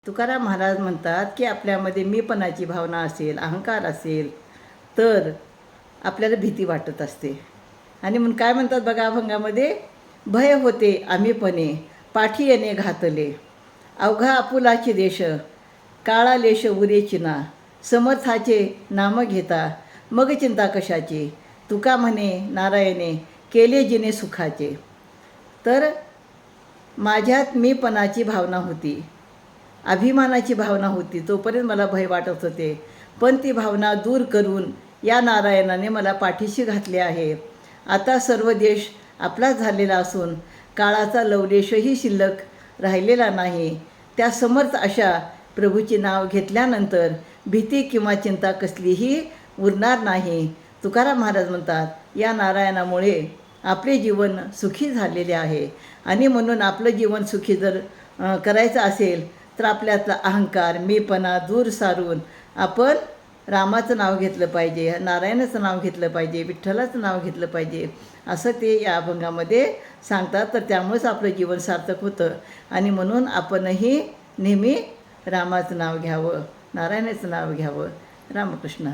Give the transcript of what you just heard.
तुकाराम महाराज म्हणतात की आपल्यामध्ये मीपणाची भावना असेल, अहंकार असेल तर आपल्याला भीती वाटत असते. आणि म्हणून काय म्हणतात बघा अभंगामध्ये, भय होते आम्हीपणे पाठी येणे घातले, अवघा आपुलाचे देश काळा लेश उरेची ना, समर्थाचे नाम घेता मग चिंता कशाची, तुका म्हणे नारायणे केले जिने सुखाचे. तर माझ्यात मीपणाची भावना होती, अभिमानाची भावना होती, तोपर्यंत मला भय वाटत होते. पण ती भावना दूर करून या नारायणाने मला पाठीशी घातले आहे. आता सर्व देश आपलाच झालेला असून काळाचा लवलेशही शिल्लक राहिलेला नाही. त्या समर्थ अशा प्रभूचे नाव घेतल्यानंतर भीती किंवा चिंता कसलीही उरणार नाही. तुकाराम महाराज म्हणतात, या नारायणामुळे आपले जीवन सुखी झालेले आहे. आणि म्हणून आपलं जीवन सुखी जर करायचं असेल तर आपल्यातला अहंकार, मीपणा दूर सारून आपण रामाचं नाव घेतलं पाहिजे, नारायणाचं नाव घेतलं पाहिजे, विठ्ठलाचं नाव घेतलं पाहिजे, असं ते या अभंगामध्ये सांगतात. तर त्यामुळेच आपलं जीवन सार्थक होतं. आणि म्हणून आपणही नेहमी रामाचं नाव घ्यावं, नारायणाचं नाव घ्यावं. रामकृष्ण हरी.